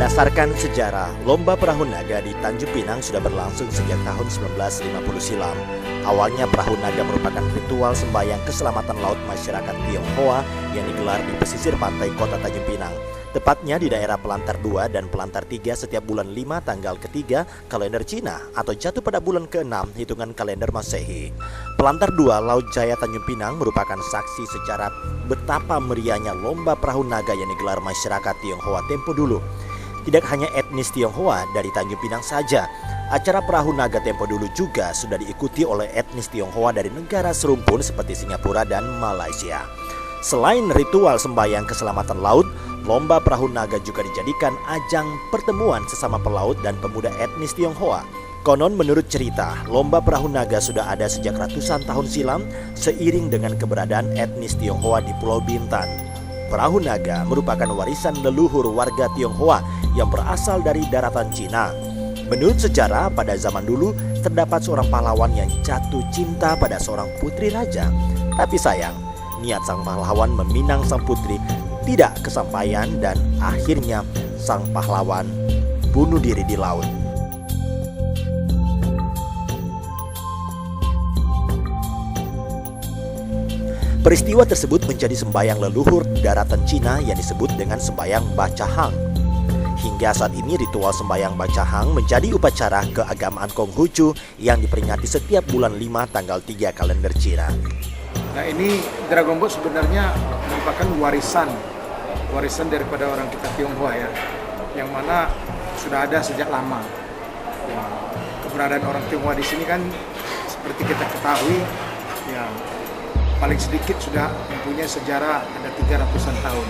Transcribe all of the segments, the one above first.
Berdasarkan sejarah, lomba perahu naga di Tanjung Pinang sudah berlangsung sejak tahun 1950 silam. Awalnya perahu naga merupakan ritual sembahyang keselamatan laut masyarakat Tionghoa yang digelar di pesisir pantai kota Tanjung Pinang. Tepatnya di daerah Pelantar 2 dan Pelantar 3 setiap bulan 5 tanggal ketiga kalender Cina atau jatuh pada bulan ke-6 hitungan kalender Masehi. Pelantar 2 Laut Jaya Tanjung Pinang merupakan saksi sejarah betapa meriahnya lomba perahu naga yang digelar masyarakat Tionghoa tempo dulu. Tidak hanya etnis Tionghoa dari Tanjung Pinang saja, acara perahu naga tempo dulu juga sudah diikuti oleh etnis Tionghoa dari negara serumpun seperti Singapura dan Malaysia. Selain ritual sembahyang keselamatan laut, lomba perahu naga juga dijadikan ajang pertemuan sesama pelaut dan pemuda etnis Tionghoa. Konon menurut cerita, lomba perahu naga sudah ada sejak ratusan tahun silam seiring dengan keberadaan etnis Tionghoa di Pulau Bintan. Perahu naga merupakan warisan leluhur warga Tionghoa yang berasal dari daratan Cina. Menurut sejarah, pada zaman dulu terdapat seorang pahlawan yang jatuh cinta pada seorang putri raja. Tapi sayang, niat sang pahlawan meminang sang putri tidak kesampaian dan akhirnya sang pahlawan bunuh diri di laut. Peristiwa tersebut menjadi sembahyang leluhur daratan Cina yang disebut dengan sembahyang Baca Hang. Hingga saat ini ritual sembahyang Baca Hang menjadi upacara keagamaan Konghucu yang diperingati setiap bulan 5 tanggal 3 kalender Cina. Nah, ini Dragon Boat sebenarnya merupakan warisan daripada orang kita Tionghoa ya, yang mana sudah ada sejak lama. Ya, keberadaan orang Tionghoa di sini kan seperti kita ketahui ya, paling sedikit sudah mempunyai sejarah ada 300-an tahun.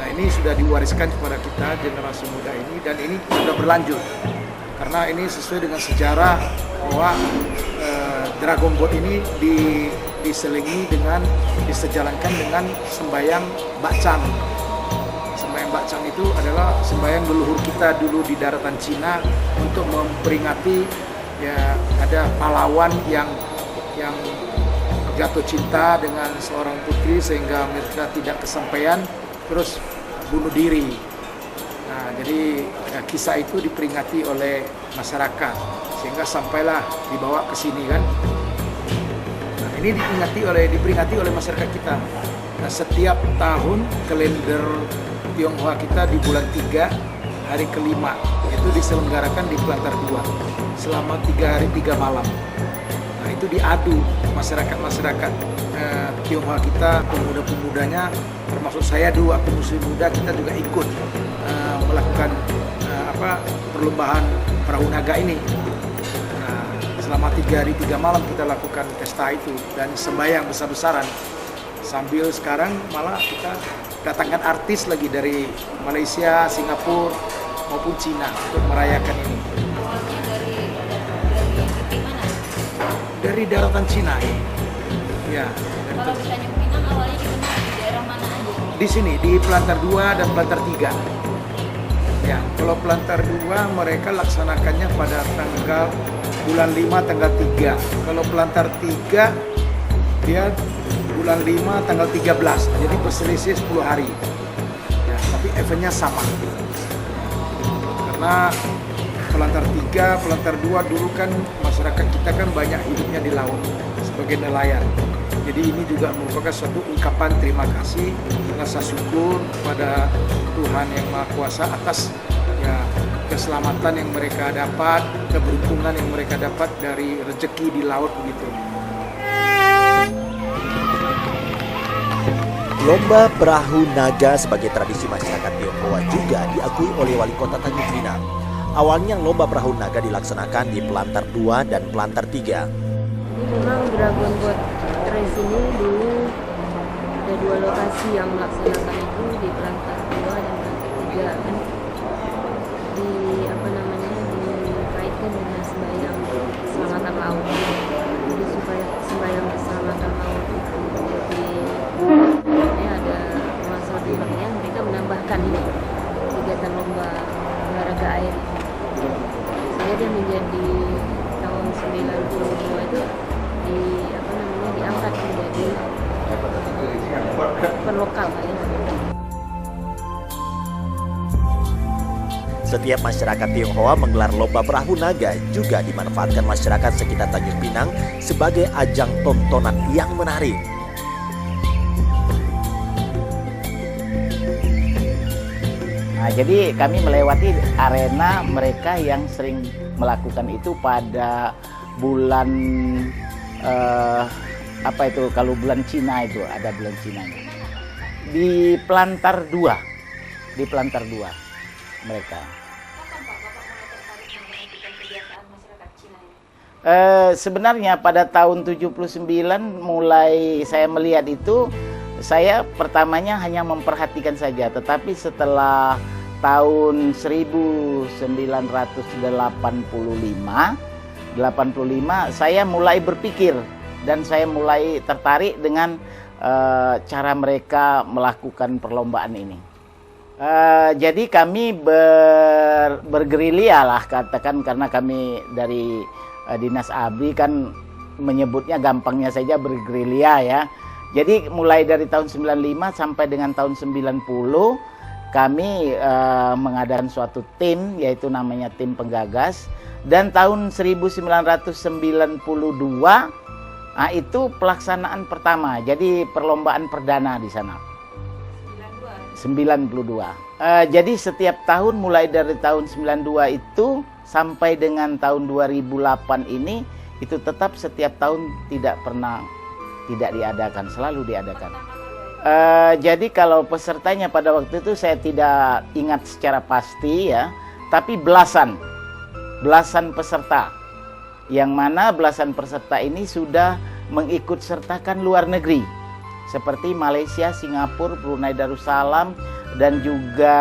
Nah, ini sudah diwariskan kepada kita generasi muda ini dan ini sudah berlanjut karena ini sesuai dengan sejarah bahwa Dragon Boat ini diselingi dengan disejalankan dengan sembahyang Bakcang. Sembahyang Bakcang itu adalah sembahyang leluhur kita dulu di daratan Cina untuk memperingati ya ada pahlawan yang jatuh cinta dengan seorang putri sehingga mereka tidak kesampaian terus bunuh diri. Nah, jadi kisah itu diperingati oleh masyarakat sehingga sampailah dibawa ke sini kan. Nah, ini diperingati oleh masyarakat kita. Nah, setiap tahun kalender Tionghoa kita di bulan 3 hari kelima itu diselenggarakan di Pelantar 2 selama 3 hari 3 malam. Nah, itu diadu masyarakat Tionghoa kita, pemuda-pemudanya, termasuk saya dulu, aku muslim muda, kita juga ikut melakukan perlombaan perahu naga ini. Nah, selama 3 hari 3 malam kita lakukan pesta itu dan sembahyang besar-besaran. Sambil sekarang malah kita datangkan artis lagi dari Malaysia, Singapura maupun Cina untuk merayakan ini. Dari daratan Cina ya. Ya. Kalau di Tanjung Pinang awalnya di daerah mana aja? Di sini di Pelantar 2 dan Pelantar 3. Ya, kalau Pelantar 2 mereka laksanakannya pada tanggal bulan 5 tanggal 3. Kalau Pelantar 3 dia bulan 5 tanggal 13. Jadi berselisih 10 hari. Ya, tapi eventnya sama. Karena Pelantar 3, Pelantar 2 dulu kan masyarakat kita kan banyak hidupnya di laut sebagai nelayan. Jadi ini juga merupakan suatu ungkapan terima kasih, rasa syukur kepada Tuhan Yang Maha Kuasa atas ya keselamatan yang mereka dapat, keberuntungan yang mereka dapat dari rezeki di laut begitu. Lomba perahu naga sebagai tradisi masyarakat Tionghoa juga diakui oleh Wali Kota Tanjung Pinang. Awalnya lomba perahu naga dilaksanakan di Pelantar 2 dan Pelantar 3. Jadi memang Dragon Boat Race ini dulu ada 2 lokasi yang melaksanakan itu di Pelantar 2 dan Pelantar 3 kan dikaitkan dengan sembahyang keselamatan laut. Jadi supaya sembahyang keselamatan laut itu jadi ada masa bilangnya mereka menambahkan ini kegiatan lomba olahraga air. Sehingga dia menjadi tahun 92 itu diangkat menjadi event lokal ya. Setiap masyarakat Tionghoa menggelar lomba perahu naga juga dimanfaatkan masyarakat sekitar Tanjung Pinang sebagai ajang tontonan yang menarik. Nah, jadi kami melewati arena mereka yang sering melakukan itu pada bulan kalau bulan Cina itu ada bulan Cinanya. Di Plantar 2 mereka. Sebenarnya pada tahun 79 mulai saya melihat itu, saya pertamanya hanya memperhatikan saja, tetapi setelah tahun 1985 saya mulai berpikir dan saya mulai tertarik dengan cara mereka melakukan perlombaan ini. Jadi kami bergerilya lah, katakan, karena kami dari Dinas ABRI kan menyebutnya gampangnya saja bergerilya ya. Jadi mulai dari tahun 95 sampai dengan tahun 90 kami mengadakan suatu tim, yaitu namanya tim penggagas. Dan tahun 1992 itu pelaksanaan pertama, jadi perlombaan perdana di sana. 92. Jadi setiap tahun mulai dari tahun 92 itu sampai dengan tahun 2008 ini itu tetap setiap tahun tidak pernah tidak diadakan, selalu diadakan. Jadi kalau pesertanya pada waktu itu saya tidak ingat secara pasti ya, tapi belasan peserta, yang mana belasan peserta ini sudah mengikut sertakan luar negeri seperti Malaysia, Singapura, Brunei Darussalam, dan juga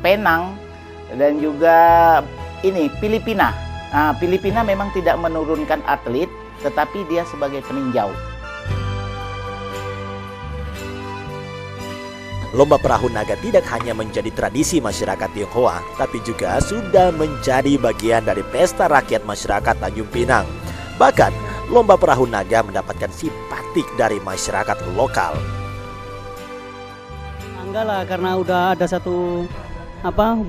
Penang, dan juga ini Filipina. Nah, Filipina memang tidak menurunkan atlet, tetapi dia sebagai peninjau. Lomba perahu naga tidak hanya menjadi tradisi masyarakat Tionghoa, tapi juga sudah menjadi bagian dari pesta rakyat masyarakat Tanjung Pinang. Bahkan, lomba perahu naga mendapatkan simpatik dari masyarakat lokal. Enggak lah, karena udah ada satu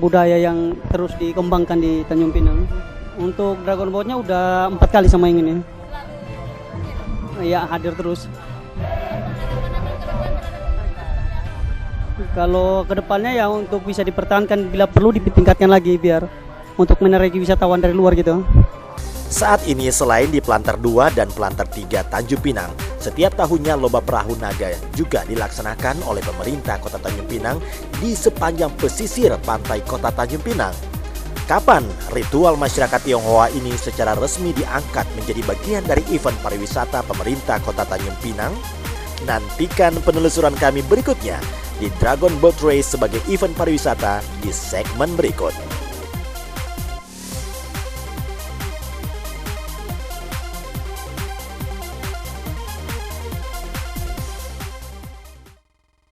budaya yang terus dikembangkan di Tanjung Pinang. Untuk Dragon Boatnya udah 4 kali sama yang ini. Ya, hadir terus. Kalau kedepannya ya untuk bisa dipertahankan, bila perlu ditingkatkan lagi biar untuk menarik wisatawan dari luar gitu. Saat ini selain di Plantar 2 dan Plantar 3 Tanjung Pinang, setiap tahunnya lomba perahu naga juga dilaksanakan oleh pemerintah Kota Tanjung Pinang di sepanjang pesisir pantai Kota Tanjung Pinang. Kapan ritual masyarakat Tionghoa ini secara resmi diangkat menjadi bagian dari event pariwisata pemerintah Kota Tanjung Pinang? Nantikan penelusuran kami berikutnya di Dragon Boat Race sebagai event pariwisata di segmen berikut.